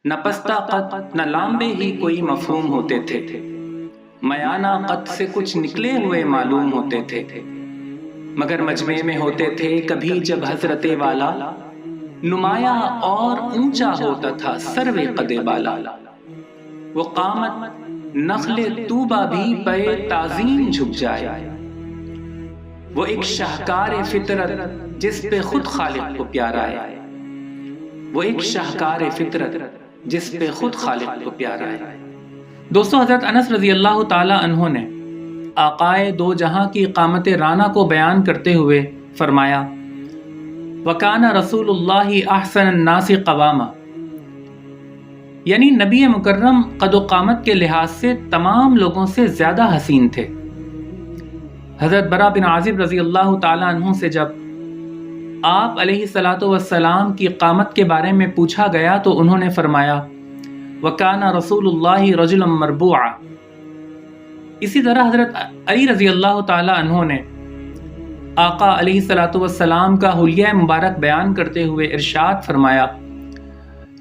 نہ پستہ قد نہ لامبے ہی کوئی مفہوم ہوتے تھے، میانہ قد سے کچھ نکلے ہوئے معلوم ہوتے تھے، مگر مجمع میں ہوتے تھے کبھی جب حضرت والا، نمایاں اور اونچا ہوتا تھا سروے قد بالا۔ وہ قامت نخل طوبہ بھی پہ تعظیم جھک جائے، وہ ایک شاہکار فطرت جس پہ خود خالق کو پیارا ہے، وہ ایک شاہکار فطرت جس پہ خود خالق کو پیارا ہے۔ دوستو، حضرت انس رضی اللہ تعالی عنہ نے آقائے دو جہاں کی قامت رانا کو بیان کرتے ہوئے فرمایا، وَكَانَ رسول اللہ احسن الناس قواما، یعنی نبی مکرم قد و قامت کے لحاظ سے تمام لوگوں سے زیادہ حسین تھے۔ حضرت برا بن عازب رضی اللہ تعالی عنہ سے جب آپ علیہ الصلاۃ والسلام کی قامت کے بارے میں پوچھا گیا تو انہوں نے فرمایا، وَكَانَ رسول اللہ رجلا مربوعا۔ اسی طرح حضرت علی رضی اللہ تعالی عنہ نے آقا علیہ الصلاۃ والسلام کا حلیہ مبارک بیان کرتے ہوئے ارشاد فرمایا،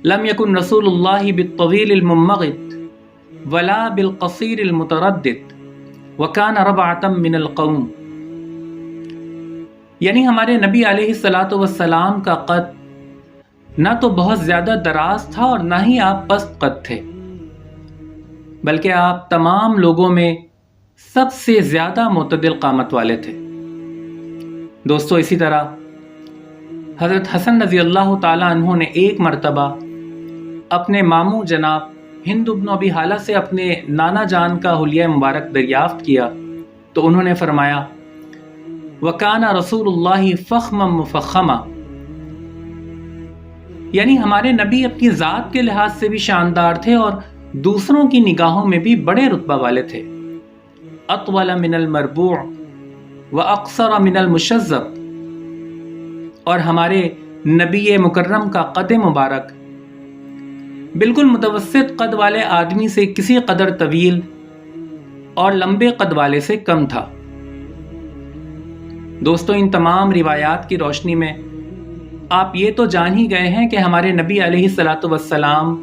لم یکن رسول اللہ بالطویل الممغط ولا بالقصیر المتردد وکان ربعۃ من القوم، یعنی ہمارے نبی علیہ الصلاۃ والسلام کا قد نہ تو بہت زیادہ دراز تھا اور نہ ہی آپ پست قد تھے، بلکہ آپ تمام لوگوں میں سب سے زیادہ معتدل قامت والے تھے۔ دوستو، اسی طرح حضرت حسن رضی اللہ تعالی عنہ نے ایک مرتبہ اپنے ماموں جناب ہند بن ابی حالہ سے اپنے نانا جان کا حلیہ مبارک دریافت کیا تو انہوں نے فرمایا، وَكَانَ رسول اللہ فخما مفخما، یعنی ہمارے نبی اپنی ذات کے لحاظ سے بھی شاندار تھے اور دوسروں کی نگاہوں میں بھی بڑے رتبہ والے تھے، اطول من المربوع واقصر من المشذب، اور ہمارے نبی مکرم کا قد مبارک بالکل متوسط قد والے آدمی سے کسی قدر طویل اور لمبے قد والے سے کم تھا۔ دوستو، ان تمام روایات کی روشنی میں آپ یہ تو جان ہی گئے ہیں کہ ہمارے نبی علیہ الصلاۃ والسلام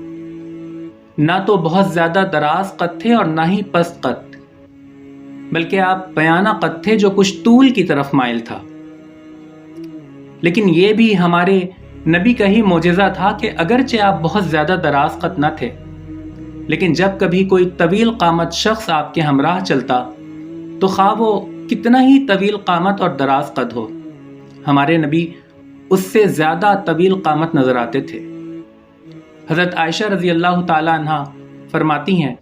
نہ تو بہت زیادہ دراز قد تھے اور نہ ہی پست قد، بلکہ آپ بیانہ قد تھے جو کچھ طول کی طرف مائل تھا۔ لیکن یہ بھی ہمارے نبی کا ہی معجزہ تھا کہ اگرچہ آپ بہت زیادہ دراز قد نہ تھے، لیکن جب کبھی کوئی طویل قامت شخص آپ کے ہمراہ چلتا تو خواہ وہ کتنا ہی طویل قامت اور دراز قد ہو، ہمارے نبی اس سے زیادہ طویل قامت نظر آتے تھے۔ حضرت عائشہ رضی اللہ تعالی عنہ فرماتی ہیں،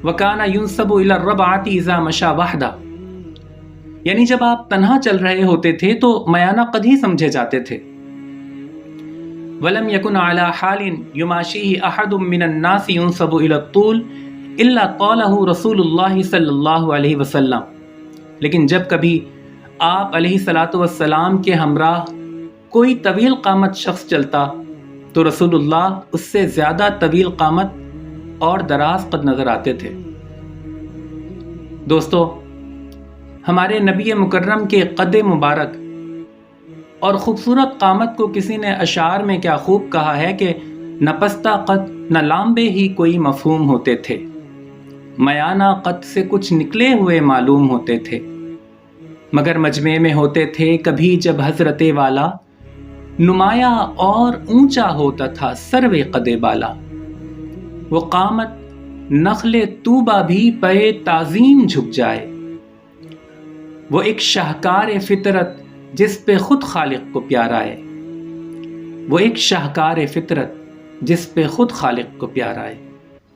وَكَانَ يُنْسَبُ إِلَى الرَّبْعَةِ إِذَا مَشَى وَحْدَهُ، یعنی جب آپ تنہا چل رہے ہوتے تھے تو میانہ قد ہی سمجھے جاتے تھے۔ وَلَمْ يَكُنْ عَلَى حَالٍ يُمَاشِيهِ أَحَدٌ مِّنَ النَّاسِ يُنْسَبُ إِلَى الطُّولِ إِلَّا قَالَهُ رسول اللہ صلی اللہ علیہ وسلم، لیکن جب کبھی آپ علیہ الصلاۃ والسلام کے ہمراہ کوئی طویل قامت شخص چلتا تو رسول اللہ اس سے زیادہ طویل قامت اور دراز قد نظر آتے تھے۔ دوستو، ہمارے نبی مکرم کے قد مبارک اور خوبصورت قامت کو کسی نے اشعار میں کیا خوب کہا ہے کہ نہ پستہ قد نہ لامبے ہی کوئی مفہوم ہوتے تھے، میانہ قد سے کچھ نکلے ہوئے معلوم ہوتے تھے، مگر مجمع میں ہوتے تھے کبھی جب حضرت والا، نمایاں اور اونچا ہوتا تھا سروے قد بالا۔ وہ قامت نخل طوبہ بھی پہ تعظیم جھک جائے، وہ ایک شاہکار فطرت جس پہ خود خالق کو پیارا ہے، وہ ایک شاہکار فطرت جس پہ خود خالق کو پیارا ہے۔